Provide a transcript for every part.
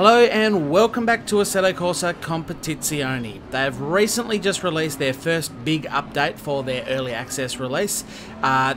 Hello and welcome back to Assetto Corsa Competizione. They have recently just released their first big update for their early access release.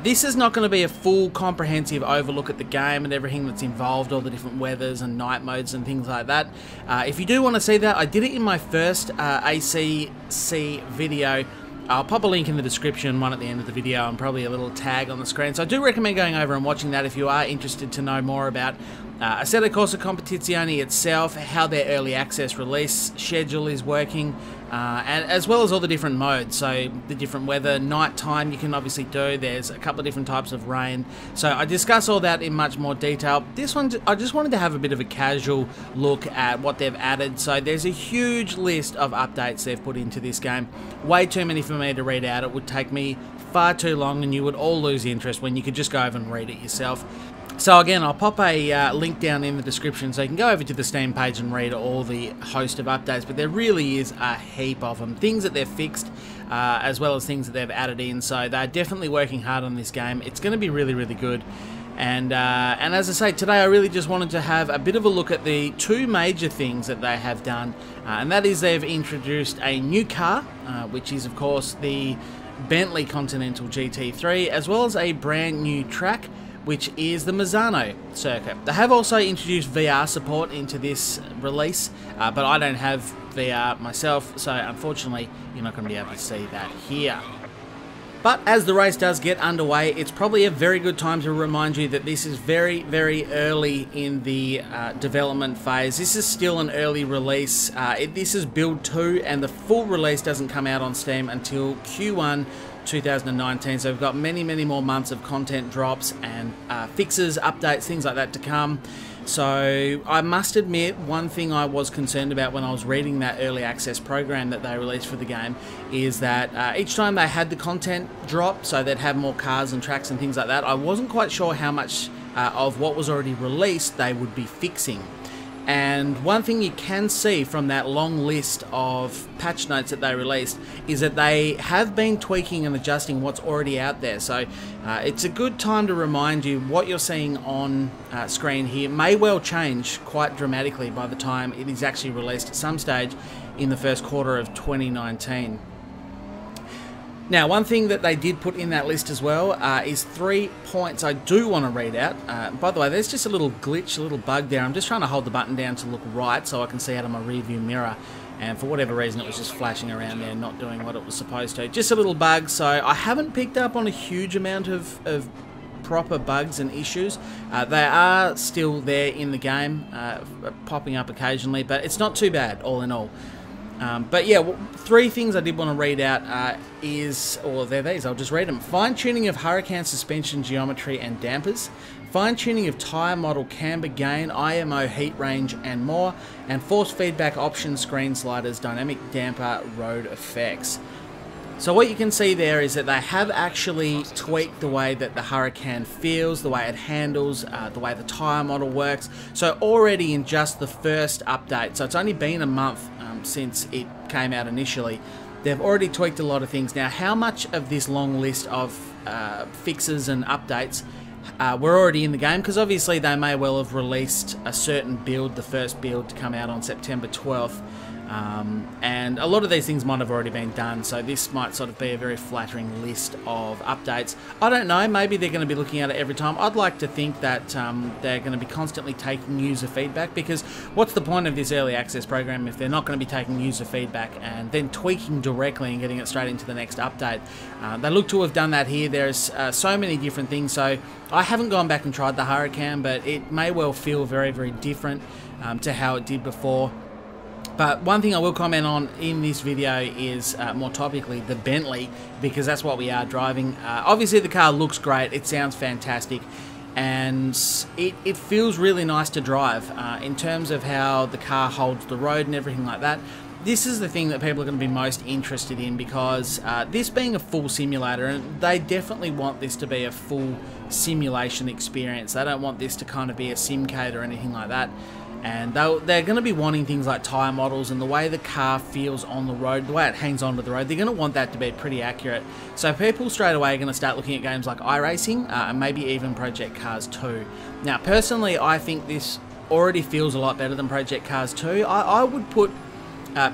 This is not going to be a full comprehensive overlook at the game and everything that's involved, all the different weathers and night modes and things like that. If you do want to see that, I did it in my first ACC video. I'll pop a link in the description, one at the end of the video, and probably a little tag on the screen. So I do recommend going over and watching that if you are interested to know more about Assetto Corsa Competizione itself, how their early access release schedule is working, and as well as all the different modes. So the different weather, night time you can obviously do. There's a couple of different types of rain. So I discuss all that in much more detail. This one, I just wanted to have a bit of a casual look at what they've added. So there's a huge list of updates they've put into this game. Way too many for me to read out. It would take me far too long and you would all lose interest when you could just go over and read it yourself. So again, I'll pop a link down in the description so you can go over to the Steam page and read all the host of updates, but there really is a heap of them. Things that they've fixed, as well as things that they've added in, so they're definitely working hard on this game. It's going to be really, really good. And as I say, today I really just wanted to have a bit of a look at the two major things that they have done, and that is they've introduced a new car, which is of course the Bentley Continental GT3, as well as a brand new track, which is the Misano circuit. They have also introduced VR support into this release, but I don't have VR myself, so unfortunately you're not going to be able to see that here. But as the race does get underway, it's probably a very good time to remind you that this is very, very early in the development phase. This is still an early release. This is build 2, and the full release doesn't come out on Steam until Q1 2019, so we've got many more months of content drops and fixes, updates, things like that to come. So I must admit, one thing I was concerned about when I was reading that early access program that they released for the game is that each time they had the content drop, so they'd have more cars and tracks and things like that, I wasn't quite sure how much of what was already released they would be fixing. And one thing you can see from that long list of patch notes that they released is that they have been tweaking and adjusting what's already out there. So it's a good time to remind you what you're seeing on screen here may well change quite dramatically by the time it is actually released at some stage in the first quarter of 2019. Now, one thing that they did put in that list as well is 3 points I do want to read out. By the way, there's just a little glitch, a little bug there. I'm just trying to hold the button down to look right so I can see out of my rearview mirror. And for whatever reason, it was just flashing around there, not doing what it was supposed to. Just a little bug, so I haven't picked up on a huge amount of proper bugs and issues. They are still there in the game, popping up occasionally, but it's not too bad, all in all. But yeah, 3 things I did want to read out they're these, I'll just read them. Fine-tuning of hurricane suspension geometry and dampers, fine-tuning of tyre model camber gain, IMO heat range and more, and force feedback option screen sliders, dynamic damper, road effects. So what you can see there is that they have actually tweaked the way that the Hurricane feels, the way it handles, the way the tyre model works. So already in just the first update, so it's only been a month since it came out initially, they've already tweaked a lot of things. Now, how much of this long list of fixes and updates were already in the game? Because obviously they may well have released a certain build, the first build, to come out on September 12th. And a lot of these things might have already been done, so this might sort of be a very flattering list of updates. I don't know, maybe they're going to be looking at it every time. I'd like to think that they're going to be constantly taking user feedback, because what's the point of this early access program if they're not going to be taking user feedback and then tweaking directly and getting it straight into the next update? They look to have done that here. There's so many different things, so I haven't gone back and tried the Hurricane, but it may well feel very, very different to how it did before. But one thing I will comment on in this video is, more topically, the Bentley, because that's what we are driving. Obviously the car looks great, it sounds fantastic, and it feels really nice to drive in terms of how the car holds the road and everything like that. This is the thing that people are going to be most interested in, because this being a full simulator, and they definitely want this to be a full simulation experience. They don't want this to kind of be a simcade or anything like that. And they're going to be wanting things like tyre models and the way the car feels on the road, the way it hangs onto the road. They're going to want that to be pretty accurate. So people straight away are going to start looking at games like iRacing and maybe even Project Cars 2. Now, personally, I think this already feels a lot better than Project Cars 2. I would put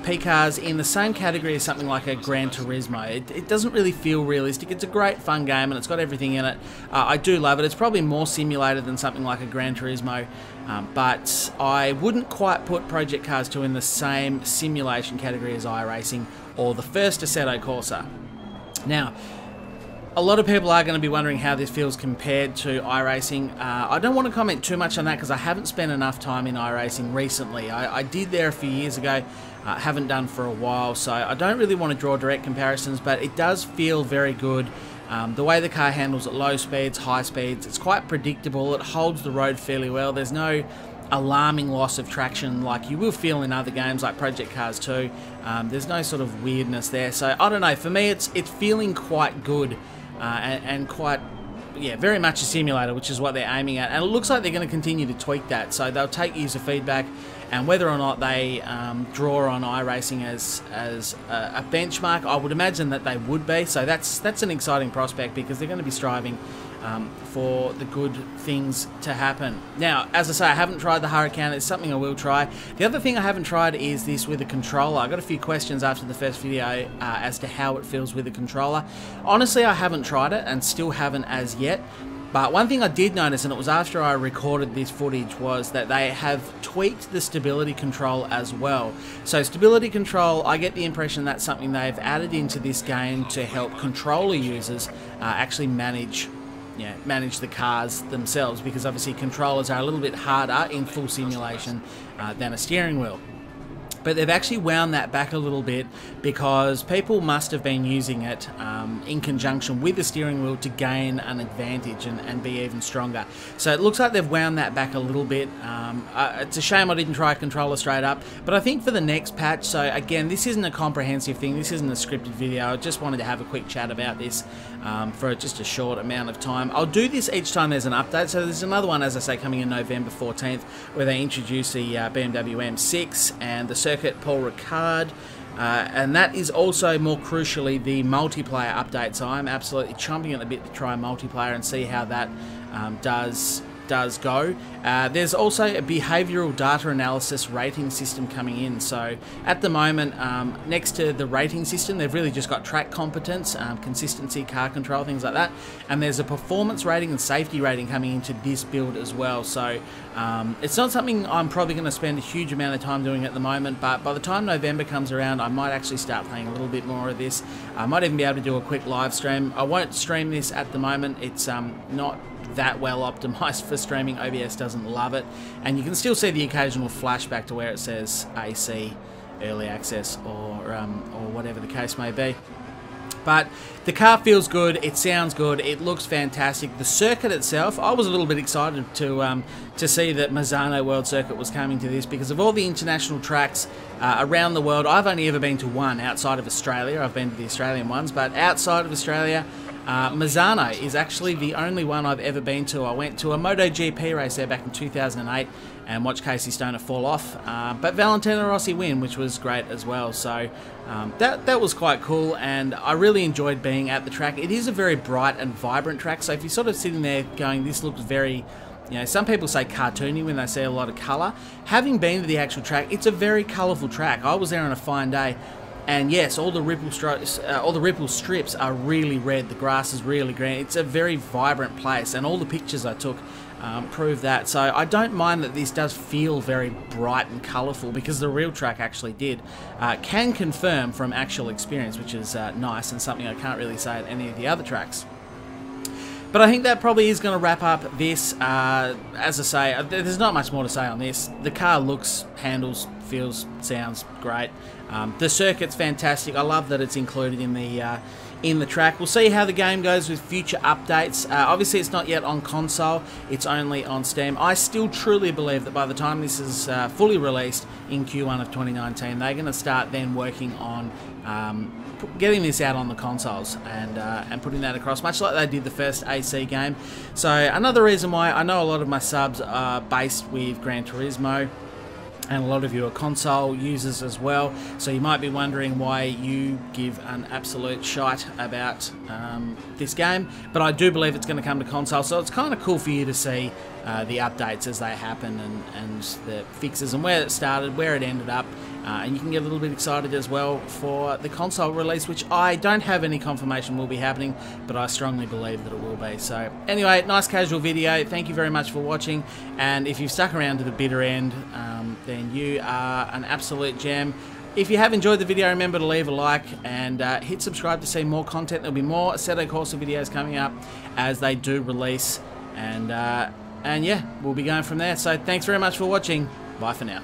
P-Cars in the same category as something like a Gran Turismo. It doesn't really feel realistic. It's a great fun game and it's got everything in it. I do love it. It's probably more simulated than something like a Gran Turismo, but I wouldn't quite put Project Cars 2 in the same simulation category as iRacing or the first Assetto Corsa. Now, a lot of people are going to be wondering how this feels compared to iRacing. I don't want to comment too much on that because I haven't spent enough time in iRacing recently. I did there a few years ago, haven't done for a while, so I don't really want to draw direct comparisons, but it does feel very good. The way the car handles at low speeds, high speeds, it's quite predictable. It holds the road fairly well. There's no alarming loss of traction like you will feel in other games like Project Cars 2. There's no sort of weirdness there, so I don't know. For me, it's feeling quite good. And quite, yeah, very much a simulator, which is what they're aiming at. And it looks like they're going to continue to tweak that. So they'll take user feedback, and whether or not they draw on iRacing as a benchmark, I would imagine that they would be. So that's an exciting prospect because they're going to be striving for the good things to happen. Now, as I say, I haven't tried the Hurricane. It's something I will try. The other thing I haven't tried is this with a controller. I got a few questions after the first video as to how it feels with a controller. Honestly, I haven't tried it and still haven't as yet. But one thing I did notice, and it was after I recorded this footage, was that they have tweaked the stability control as well. So stability control, I get the impression that's something they've added into this game to help controller users actually manage the cars themselves, because obviously controllers are a little bit harder in full simulation than a steering wheel. But they've actually wound that back a little bit because people must have been using it in conjunction with the steering wheel to gain an advantage and be even stronger. So it looks like they've wound that back a little bit. It's a shame I didn't try a controller straight up, but I think for the next patch, so again, this isn't a comprehensive thing, this isn't a scripted video, I just wanted to have a quick chat about this for just a short amount of time. I'll do this each time there's an update, so there's another one, as I say, coming in November 14th, where they introduce the BMW M6 and the Circuit Paul Ricard, and that is also, more crucially, the multiplayer update. So I'm absolutely chomping at the bit to try multiplayer and see how that does go. There's also a behavioural data analysis rating system coming in. So at the moment, next to the rating system, they've really just got track competence, consistency, car control, things like that. And there's a performance rating and safety rating coming into this build as well. So it's not something I'm probably going to spend a huge amount of time doing at the moment, but by the time November comes around, I might actually start playing a little bit more of this. I might even be able to do a quick live stream. I won't stream this at the moment. It's not that well optimized for streaming. OBS doesn't love it, and you can still see the occasional flashback to where it says AC early access or whatever the case may be. But the car feels good, it sounds good, it looks fantastic. The circuit itself, I was a little bit excited to see that Misano World Circuit was coming to this, because of all the international tracks around the world, I've only ever been to one outside of Australia. I've been to the Australian ones, but outside of Australia, Misano is actually the only one I've ever been to. I went to a MotoGP race there back in 2008 and watched Casey Stoner fall off, but Valentino Rossi win, which was great as well. So that was quite cool, and I really enjoyed being at the track. It is a very bright and vibrant track, so if you're sort of sitting there going, this looks very, you know, some people say cartoony when they see a lot of colour. Having been to the actual track, it's a very colourful track. I was there on a fine day, and yes, all the ripple strips are really red. The grass is really green. It's a very vibrant place, and all the pictures I took prove that. So I don't mind that this does feel very bright and colourful, because the real track actually did. Can confirm from actual experience, which is nice, and something I can't really say at any of the other tracks. But I think that probably is going to wrap up this. As I say, there's not much more to say on this. The car looks, handles, feels, sounds great. The circuit's fantastic. I love that it's included in the track. We'll see how the game goes with future updates. Obviously, it's not yet on console. It's only on Steam. I still truly believe that by the time this is fully released in Q1 of 2019, they're going to start then working on getting this out on the consoles and putting that across, much like they did the first AC game. So another reason why I know a lot of my subs are based with Gran Turismo. and a lot of you are console users as well, so you might be wondering why you give an absolute shite about this game, but I do believe it's going to come to console, so it's kind of cool for you to see the updates as they happen, and the fixes and where it started, where it ended up, and you can get a little bit excited as well for the console release, which I don't have any confirmation will be happening, but I strongly believe that it will be. So anyway, nice casual video. Thank you very much for watching, and if you've stuck around to the bitter end, then you are an absolute gem. If you have enjoyed the video, remember to leave a like and hit subscribe to see more content. There'll be more Assetto Corsa videos coming up as they do release, and yeah, we'll be going from there. So thanks very much for watching. Bye for now.